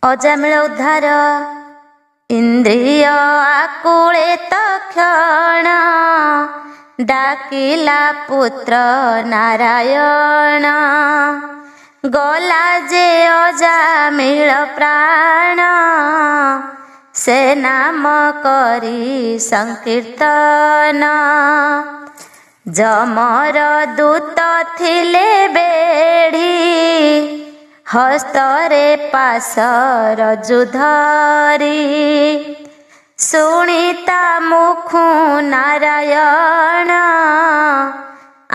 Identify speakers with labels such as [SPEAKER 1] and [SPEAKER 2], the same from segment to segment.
[SPEAKER 1] अजामिल उद्धार इंद्रिय आकुले तक्षण डाकिला पुत्र नारायण गला जे अजामिल प्राण से नाम करी संकीर्तन जमर दूत थिले बेढ़ी हस्तरे पासर जुधरी सुनीता मुखु नारायण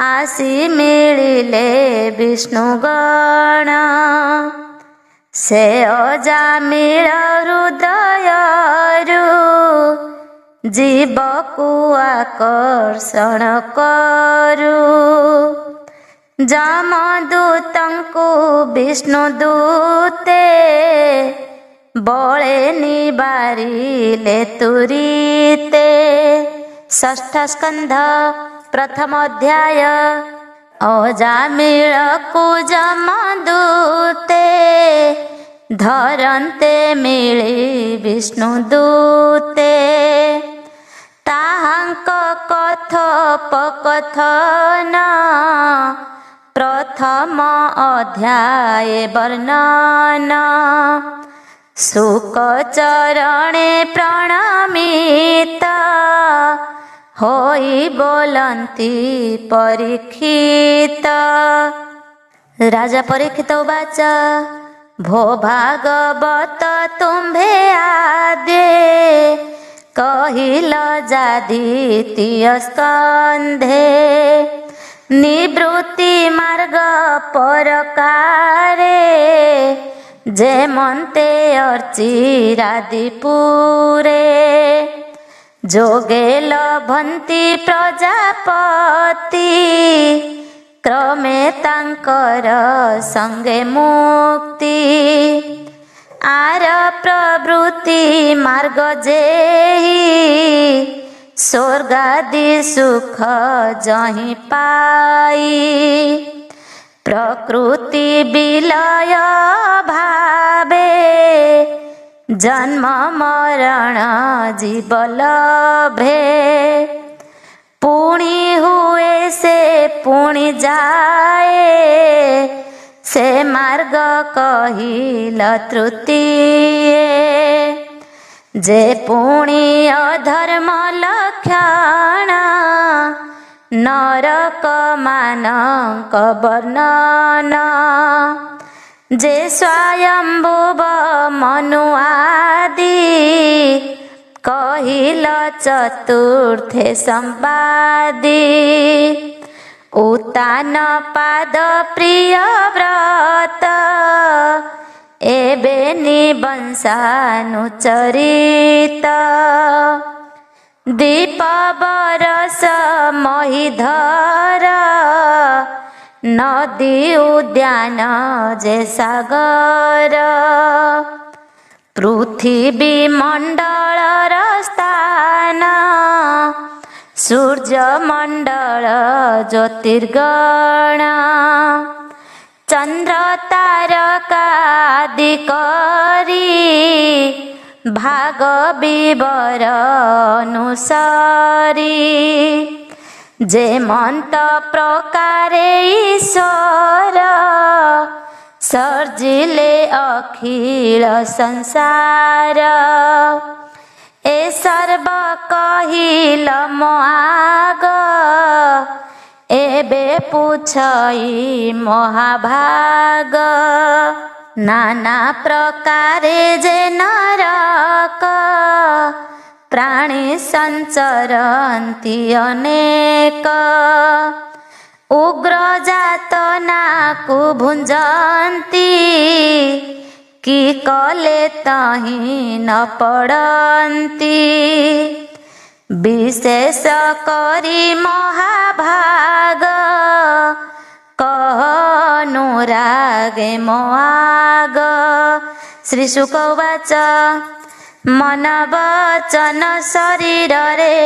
[SPEAKER 1] आसी मिलिले विष्णुगण से अजामिल हृदयरु जीवकु आकर्षण करू जमदूतंकु विष्णुदूते बळे निबारिले तुरीते। षष्ठ स्कंध प्रथम अध्याय। अजामिलकु जमदूते धरन्ते मिली विष्णुदूते ताहांक कथोपकथन प्रथम अध्याय वर्णन शुकचरणे प्रणमित होई बोलन्ति परीक्षित। राजा परीक्षित उवाच भो भागवत तुम्भे आद्ये कहिल जादितीय स्कंधे निवृत्ति मार्ग परकारे जे मन्ते अर्चिरादिपुरे जोगे लभन्ति प्रजापति क्रमे तांकर संगे मुक्ति आर प्रवृत्ति मार्ग जेहि स्वर्गादि सुख जहि पाई प्रकृति विलय भावे जन्म मरण जीव लभे पुणी हुए से पुणी जाए से मार्ग कहिल तृतीय जे पुणी अधर्म लक्षण नरक मानक वर्णन जे स्वयंभुव मनु आदि कहिल चतुर्थे संवादी उतान पाद प्रिय व्रत एबे निबंशानुचरित दीप बरस महिधर नदी उद्यान जे सागर पृथ्वी मंडल स्थान सूर्य मंडल ज्योतिर्गण चंद्र तारकादि करी भाग विवर अनुसारी जे मंत प्रकारे ईश्वर सर्जिले अखिल संसार ए सर्व कहिल मोआग एबे पूछई महाभाग नाना प्रकारे जे नरक प्राणी संचरन्ति अनेक उग्र जातनाकु भुंजन्ति कि कले तहि न पड़न्ति विशेष करी महाभाग कहनुरागे मोआग। श्री शुक उवाच मन वचन शरीर रे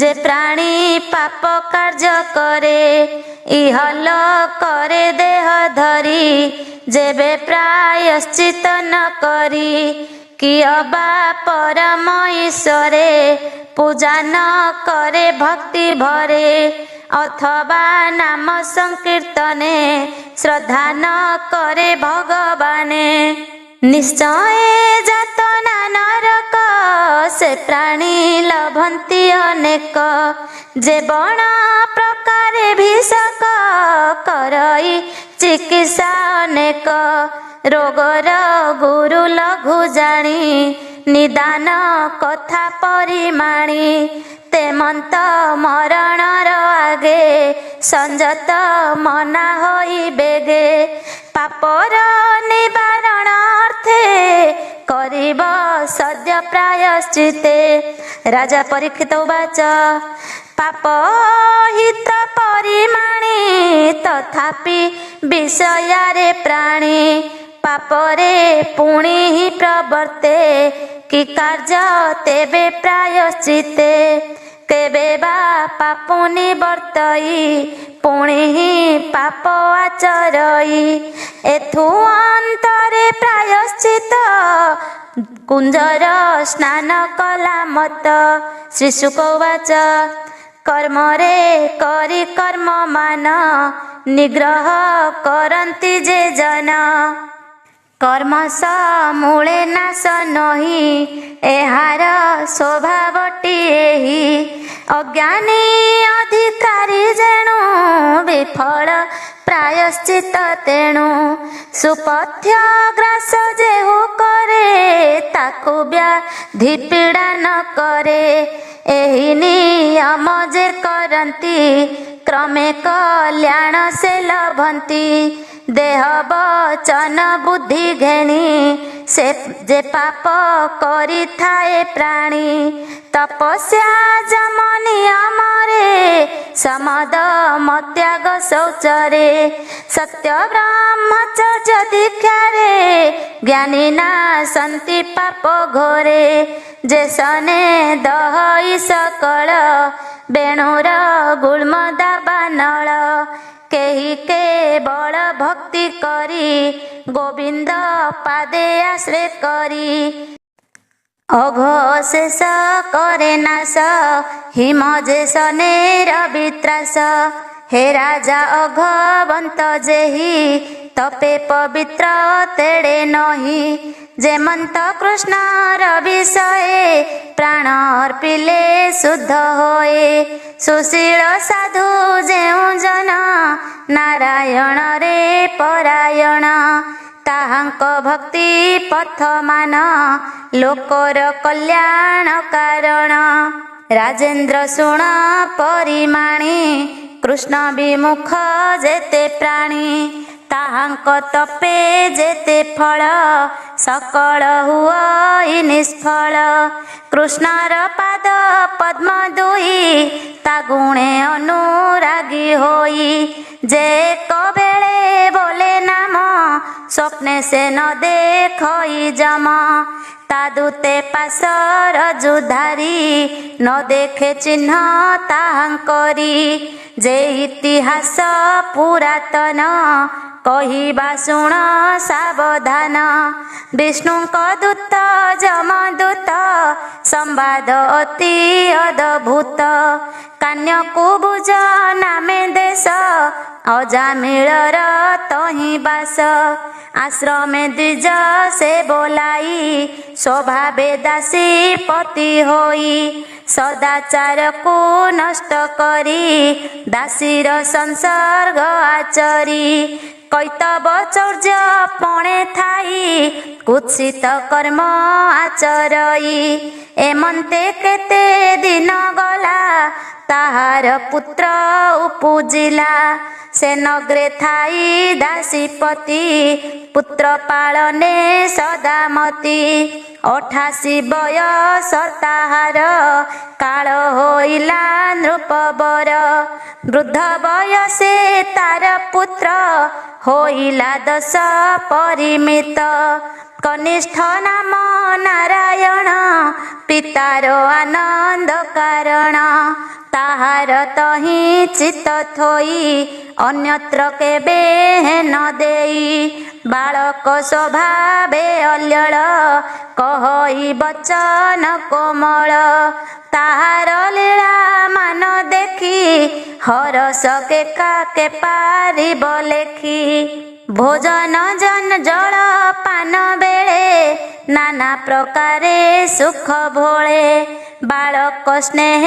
[SPEAKER 1] जे प्राणी पाप कार्य करे इहल करे देह धरी जेबे प्रायश्चित न करी किय बा परम ईश्वरे पूजा न करे भक्ति भरे अथवा नाम संकीर्तने श्रद्धा न करे भगवाने निश्चय जातना नरक से प्राणी लभंती अनेक जे बण प्रकारे भिषक करई चिकित्सा अनेक रोगर गुरु लघु जानी निदान कथा परिमाणी तेमंत मरणर आगे संजत मना होई बेगे पापर निवारण अर्थे करिब सद्य प्रायश्चिते राजा परीक्षित उवाच पाप हित परिमाणी तथापि विषयारे प्राणी पापरे पुणी ही प्रवर्ते कि कार्य तेबे प्रायश्चिते केबे बा पाप निवर्तई पुणी ही पाप आचरई एथु अंतरे प्रायश्चित कुंजर स्नान कला मत श्री शुक उवाच कर्मरे करी कर्म मान निग्रह करन्ति जे जन कर्म समूले नाश नही एहार स्वभावटी एही अज्ञानी अधिकारी जेणु विफल प्रायश्चित तेणु सुपथ्य ग्रास जेहु करे ताकु व्याधि पीड़ा न करे एही नियम जे करन्ति क्रमे कल्याण से लभंती देह वचन बुद्धि घेणी से जे पाप करी थाए प्राणी तपस्या जम नियमरे समद मत्याग शौचरे सत्य ब्रह्मचर्य दीक्षारे ज्ञानी नाशन्ति पाप घोरे जे सने दहई सकल बेणुर गुल्म दाबा नळ केही केवल भक्ति करी गोविंद पादे आश्रय करी अघोशेष करे नाश हिम जे सनेर वित्रास हे राजा अघवंत जेहि तपे पवित्र तेड़े नही जेमंत कृष्णर विषये प्राण अर्पिले शुद्ध होए सुशील साधु जेउ जन नारायण रे परायण ताहांक भक्ति पथ मान लोकर कल्याण कारण राजेंद्र शुण परिमाणी कृष्ण विमुख जेते प्राणी ताहांक तपे जेते फल सकल हुई निष्फल कृष्णर पाद पद्म दुई ता गुणे अनुरागी होई जे कबेले बोले नाम स्वप्ने से न देखई जम तादुते पासर जुधारी न देखे चिन्ह ताहांकरी जे इतिहास पुरातन कहिबा शुण सावधान विष्णुक दूत जमदूत संवाद अति अद्भुत कान्यकु बुझ नामे देश अजामिलर तहि बास आश्रमे द्विज से बोलाई स्वभावे दासी पति होई सदाचार को नष्ट करी दासीर संसर्ग आचरी कैतव चौर्य पणे थाई कुत्सित कर्म आचरई एमंते केते दिन गला ताहार पुत्र उपुजिला से नगरे थाई दासीपति पुत्र पालने सदामती 88 बयस ताहार काल होइला नृपवर वृद्ध बयसे तार पुत्र होइला 10 परिमित कनिष्ठ नाम नारायण पितार आनंद कारण ताहार तहि चित्त थोई अन्यत्र केबे न देई बालक स्वभावे अल्यल कहई बचन कोमल ताहार लीला मान देखी हरस के पारिब लेखी भोजन जन जल पान बेले नाना प्रकारे सुख भोले बालक स्नेह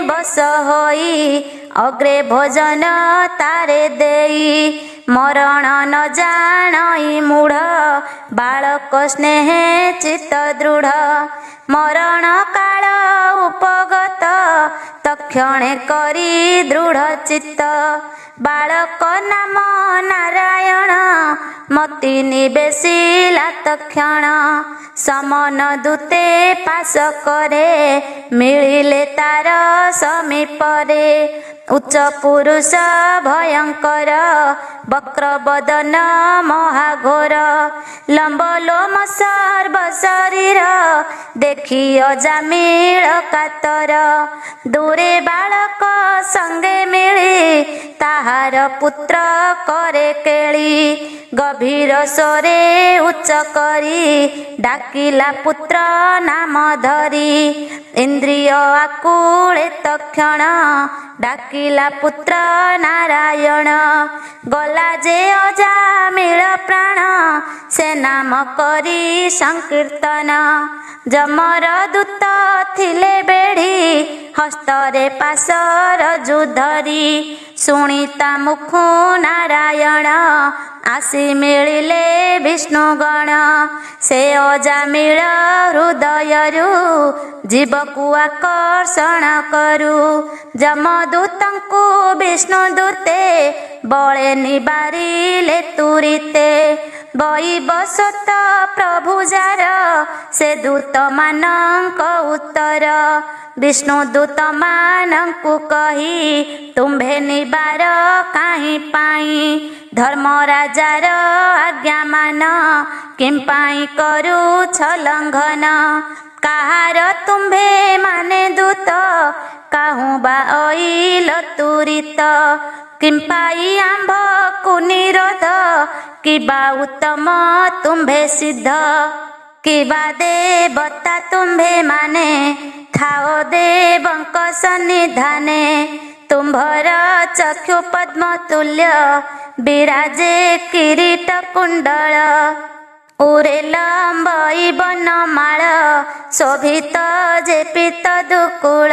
[SPEAKER 1] बस होई अग्रे भोजन तारे देई मरण न जाणई मूढ़ बालक स्नेह चित्त दृढ़ मरण काल उपगत तक्षणे करी दृढ़ चित्त बालक नाम नारायण मति निवेशिला तक्षण समन दूते पास करे मिलिले तार समीपरे उच्च पुरुष भयंकर वक्र बदन महाघोर लंब लोम सर्व शरीर देखी अजामिल कातर दूरे बालक संगे मिली ताहार पुत्र करे केली गभीर स्वरे उच्च करी डाकिला पुत्र नाम धरी इंद्रिय आकुले तक्षण डाकिला पुत्र नारायण गला जे अजामिल प्राण से नाम करी संकीर्तन जमर दूत थिले बेढ़ी हस्तरे पासर जुधरी सुनीता मुखु नारायण आसी मिलिले विष्णुगण से अजामिल हृदयरु जीवकु आकर्षण करू जमदूतंकु विष्णुदूते बळे निबारिले तुरिते बई बसत प्रभु जार से दूत मानक उत्तर विष्णु दूत मानकु कही तुम्भे निबार काहीं पाई धर्म राजार आज्ञा मान किं पाई करू छलंघन काहार तुम्भे माने दूत काहू बा अइल तुरित किं पाई आंभ को निरोध किबा उत्तम तुम्भे सिद्ध किबा देवता तुम्भे माने थाओ देवंक सन्निधाने तुम्भर चक्षु पद्म तुल्य विराजे किरीट कुंडल उरे लंबई बनमाळ शोभित जे पीत दुकूल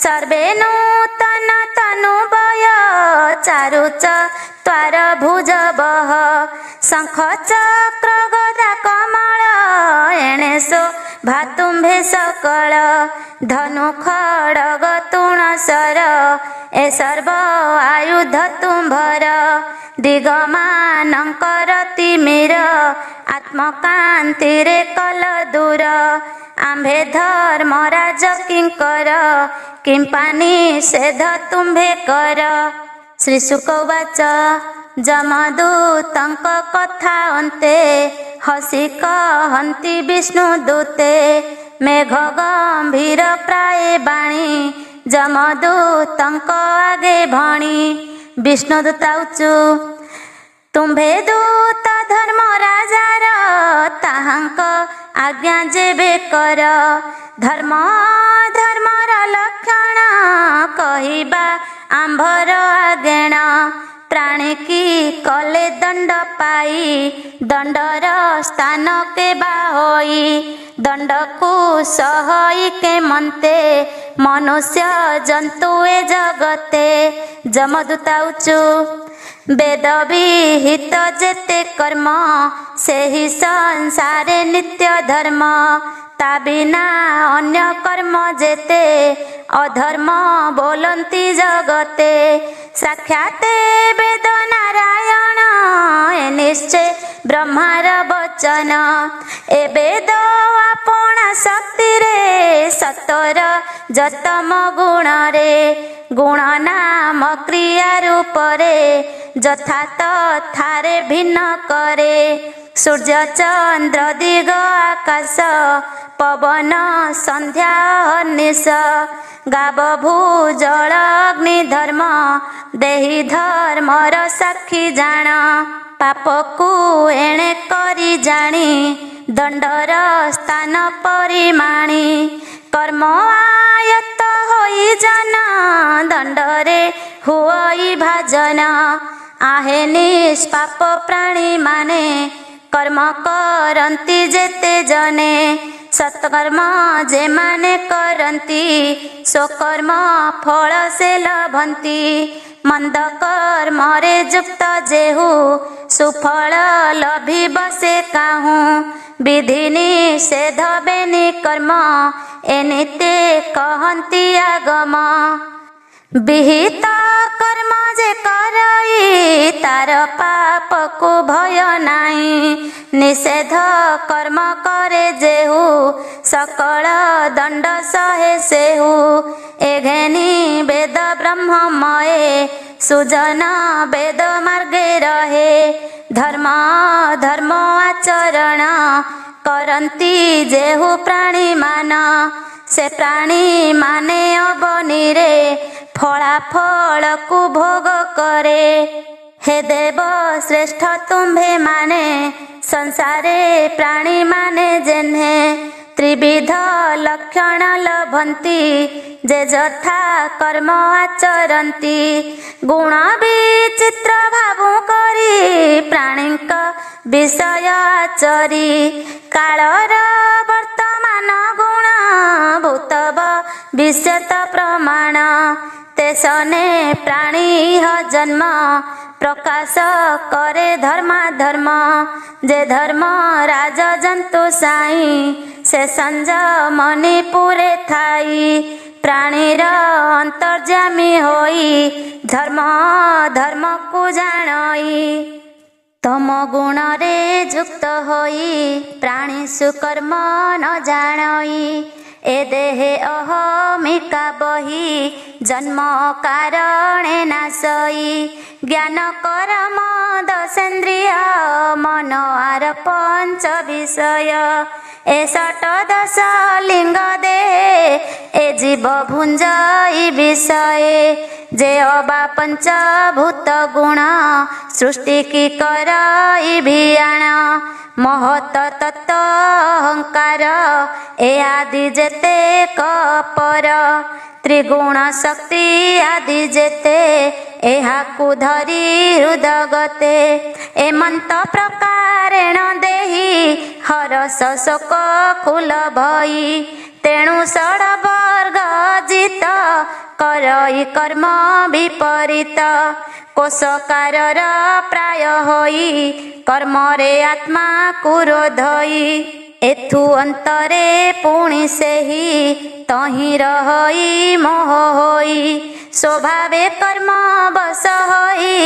[SPEAKER 1] सर्वे नूतन तनुभय चारुच त्वार भुज बह शंख चक्र गदा कमल एणे शोभा तुम्भे सकल धनु खड्ग तुणसर ए सर्व आयुध तुम्भर दिगमानंकर तिमिर आत्मकांति रे कल दूर आंभे धर्मराज किंकर किंपानी सेध तुम्भे कर श्री शुक उवाच जमदूतंक कथा अन्ते हसी कहन्ति विष्णुदूते मेघ गंभीर प्राय बाणी जमदूतंक आगे भणी विष्णुदूत उचु तुम्भे दूत धर्म राजार ताहांक आज्ञा जेबे कर धर्म धर्मर लक्षण कहिबा आंभर आगेण प्राणी की कले दंड पाई दंडर स्थान के बाहोई दंड को सहई के मनते मनुष्य जंतु ए जगते जमदूत उचु वेद विहित जेते कर्म से ही संसारे नित्य धर्म ता बिना अन्य कर्म जेते अधर्म बोलंती जगते साक्षाते वेद नारायण ए निश्चय ब्रह्मार वचन ए वेद अपना शक्ति रे सतर जतम गुण रे गुण नाम क्रिया रूप रे यथा तथारे भिन्न करे सूर्य चंद्र दिग आकाश पवन संध्या निश ଗାବ ଭୂଜଳ ଅଗ୍ନି ଧର୍ମ ଦେହି ଧର୍ମର ସାକ୍ଷୀ ଜାଣ। ପାପକୁ ଏଣେ କରି ଜାଣି ଦଣ୍ଡର ସ୍ଥାନ ପରିମାଣି। କର୍ମ ଆୟତ ହୋଇ ଜନ ଦଣ୍ଡରେ ହୁଅଇ ଭାଜନ। ଆହେ ନିଷ୍ପାପ ପ୍ରାଣୀ ମାନେ କର୍ମ କରନ୍ତି ଯେତେ ଜନେ। ସତ୍କର୍ମ ଯେମାନେ କରନ୍ତି ସ୍ୱକର୍ମ ଫଳ ସେ ଲଭନ୍ତି। ମନ୍ଦ କର୍ମରେ ଯୁକ୍ତ ଯେହୁ ସୁଫଳ ଲଭିବ ସେ କାହୁଁ। ବିଧି ନିଷେଧ ବେନି କର୍ମ ଏନିତେ କହନ୍ତି ଆଗମ। ବିହିତ କର୍ମ ଯେ କରଇ ତାର ପାପକୁ ଭୟ ନାହିଁ। ନିଷେଧ କର୍ମ କରେ ଯେହୁ ସକଳ ଦଣ୍ଡ ସହେ ସେହୁ। ଏ ଘେନି ବେଦ ବ୍ରହ୍ମମୟେ ସୁଜନ ବେଦ ମାର୍ଗେ ରହେ। ଧର୍ମ ଧର୍ମ ଆଚରଣ କରନ୍ତି ଯେହୁ ପ୍ରାଣୀ ମାନ। ସେ ପ୍ରାଣୀ ମାନେ ଅବନିରେ ଫଳାଫଳକୁ ଭୋଗ କରେ। ହେ ଦେବ ଶ୍ରେଷ୍ଠ ତୁମ୍ଭେ ମାନେ ସଂସାରେ ପ୍ରାଣୀ ମାନେ ଯେହ୍ନେ। ତ୍ରିବିଧ ଲକ୍ଷଣ ଲଭନ୍ତି ଯେ ଯଥା କର୍ମ ଆଚରନ୍ତି। ଗୁଣ ବିଚିତ୍ର ଭାବୁ କରି ପ୍ରାଣୀଙ୍କ ବିଷୟ ଆଚରି। କାଳର ବର୍ତ୍ତମାନ ଗୁଣ ଭୂତବ ବିଶ୍ୱତ ପ୍ରମାଣ। ତେସନେ ପ୍ରାଣୀ ଇହ ଜନ୍ମ ପ୍ରକାଶ କରେ ଧର୍ମାଧର୍ମ। ଯେ ଧର୍ମ ରାଜ ଜନ୍ତୁ ସାଇ ସେ ସଂଯମନି ପୁରେ ଥାଇ। ପ୍ରାଣୀର ଅନ୍ତର୍ଯ୍ୟାମୀ ହୋଇ ଧର୍ମ ଧର୍ମକୁ ଜାଣଇ। ତମ ଗୁଣରେ ଯୁକ୍ତ ହୋଇ ପ୍ରାଣୀ ସୁକର୍ମ ନ ଜାଣଇ। ଏ ଦେହେ ଅହମିକା ବହି ଜନ୍ମ କାରଣେ ନାଶଇ। ଜ୍ଞାନ କରମ ଦଶେନ୍ଦ୍ରିୟ ମନ ଆର ପଞ୍ଚ ବିଷୟ। ଏ ଷଟଦଶ ଲିଙ୍ଗ ଦେହେ ଏ ଜୀବ ଭୁଞ୍ଜଇ ବିଷये। ଯେ ଅବା ପଞ୍ଚଭୂତ ଗୁଣ ସୃଷ୍ଟି କି କରଇ ଭିଆଣ। ମହତ ତତ୍ତ୍ୱ ଅହଙ୍କାର ଏ ଆଦି ଯେତେ କପର। ତ୍ରିଗୁଣ ଶକ୍ତି ଆଦି ଯେତେ ଏହାକୁ ଧରି ହୃଦଗତେ। ଏମନ୍ତ ପ୍ରକାରେଣ ଦେହି ହରସ ଶୋକ କୁଲ ଭଇ। ତେଣୁ ଷଡ଼ବର୍ଗ ଜିତ କରଇ କର୍ମ ବିପରୀତ। କୋଶକାରର ପ୍ରାୟ ହୋଇ କର୍ମରେ ଆତ୍ମାକୁ ରୋଧଇ। ଏଥୁ ଅନ୍ତରେ ପୁଣି ସେହି ତହିଁ ରହଇ ମୋହ ହୋଇ। ସ୍ୱଭାବେ କର୍ମ ବଶ ହୋଇ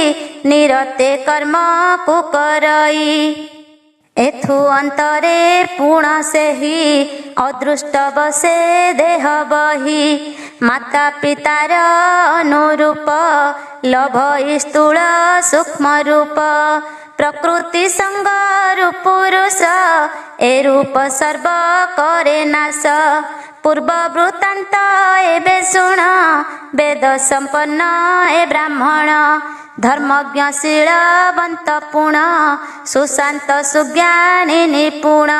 [SPEAKER 1] ନିରତେ କର୍ମକୁ କରଇ। ଏଥୁ ଅନ୍ତରେ ପୁଣ ସେହି ଅଦୃଷ୍ଟ ବସେ ଦେହ ବହି। ମାତା ପିତାର ଅନୁରୂପ ଲଭଇ ସ୍ଥୂଳ ସୂକ୍ଷ୍ମ ରୂପ। ପ୍ରକୃତି ସଙ୍ଗରୁ ପୁରୁଷ ଏ ରୂପ ସର୍ବ କରେ ନାଶ। ପୂର୍ବ ବୃତ୍ତାନ୍ତ ଏବେ ଶୁଣ ବେଦ ସମ୍ପନ୍ନ ଏ ବ୍ରାହ୍ମଣ। ଧର୍ମଜ୍ଞ ଶୀଳବନ୍ତ ପୁଣ ସୁଶାନ୍ତ ସୁଜ୍ଞାନୀ ନିପୁଣ।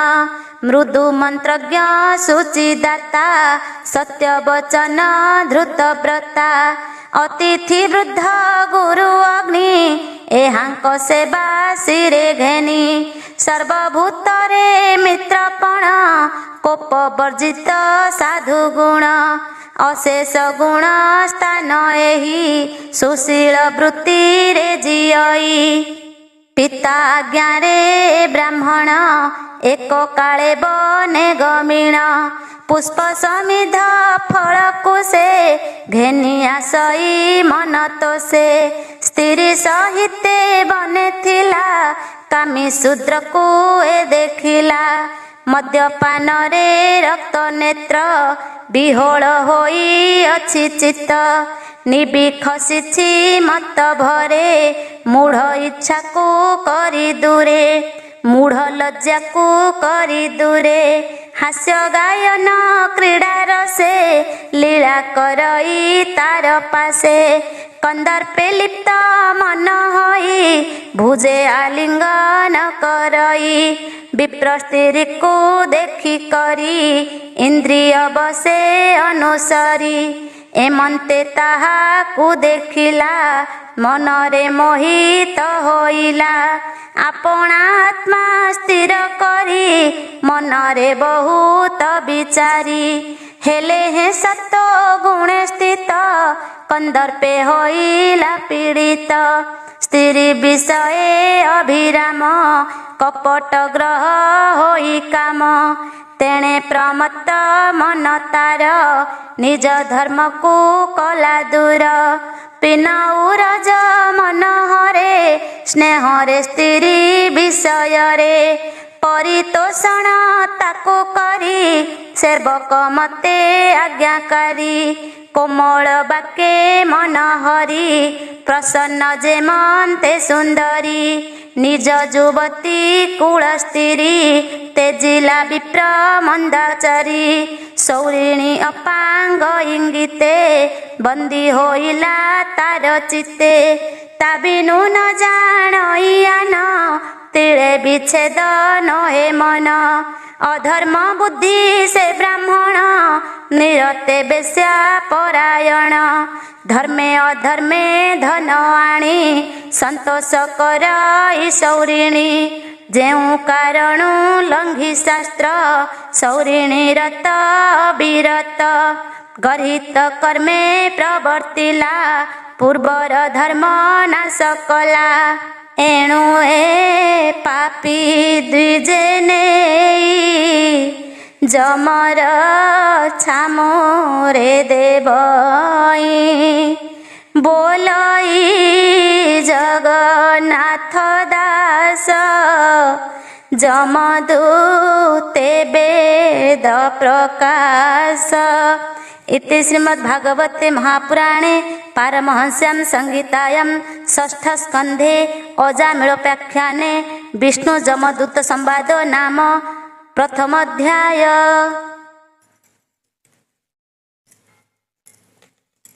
[SPEAKER 1] ମୃଦୁ ମନ୍ତ୍ରଜ୍ଞ ସୁଚିଦାତା ସତ୍ୟବଚନ ଧୃତବ୍ରତା। ଅତିଥି ବୃଦ୍ଧ ଗୁରୁ ଅଗ୍ନି ଏହାଙ୍କ ସେବା ଶିରେ ଘେନି। ସର୍ବଭୂତରେ ମିତ୍ରପଣ କୋପ ବର୍ଜିତ ସାଧୁ ଗୁଣ। ଅଶେଷ ଗୁଣ ସ୍ଥାନ ଏହି ସୁଶୀଳ ବୃତ୍ତିରେ ଜିଅଇ। ପିତା ଆଜ୍ଞାରେ ବ୍ରାହ୍ମଣ ଏକ କାଳେ ବନେ ଗମିଣ। ପୁଷ୍ପ ସମିଧ ଫଳକୁ ସେ ଘେନି ଆସଇ ମନ ତୋଷେ। ସ୍ତ୍ରୀ ସହିତେ ବନେ ଥିଲା କାମୀ ଶୂଦ୍ରକୁ ଏ ଦେଖିଲା। ମଦ୍ୟପାନରେ ରକ୍ତ ନେତ୍ର ବିହୋଳ ହୋଇ ଅଛି ଚିତ୍ତ। ନିବି ଖସିଛି ମତ ଭରେ ମୂଢ଼ ଇଚ୍ଛାକୁ କରି ଦୂରେ। ମୂଢ଼ ଲଜ୍ଜାକୁ କରି ଦୂରେ हास्य गायन क्रीडार से लीला करई तार पासे कंदर्पे लिप्त मन होई भुजे आलिंगन करई विप्र स्त्री को देखी करी इंद्रिय बसे अनुसरी एमंते ताहाकु देखिला मनरे मोहित होइला आपण आत्मा स्थिर करी मनरे बहुत विचारी हेले हे सत गुणे स्थित कंदर्पे होइला पीड़ित स्त्री विषये अभिराम कपट ग्रह होई काम तेणे प्रमत्त मन तार निज धर्म को कला दूर पिनौरज मन हरे स्नेहरे स्त्री विषय रे परितोषण ताको करी सेवक मते आज्ञाकारी कोमल बाके मन हरि प्रसन्न जे मनते सुंदरी निज युवती कुल स्त्री तेजिला विप्र मंदाचरी सौरिणी अपांग इंगिते बंदी होइला तार चित्ते ता बिनु न जाणइयान तिळे विच्छेद नहे मन अधर्म बुद्धि से ब्राह्मण निरते बेश्या परायण धर्मे अधर्मे धन आणी संतोष करई सौरिणी जेउ कारण लंघी शास्त्र सौरिणी रत विरत गर्हित कर्मे प्रवर्तिला पूर्वर धर्म नाश कला एणु ए पापी द्विजेने जमर छामोरे देवई बोलई जगन्नाथ दास जमदूते वेद प्रकाश। इति श्रीमद्भागवते महापुराणे पारमहंस्यां संहितायां षष्ठ स्कन्धे अजामिलोपाख्याने विष्णु जमदूत संवाद नाम प्रथम अध्याय।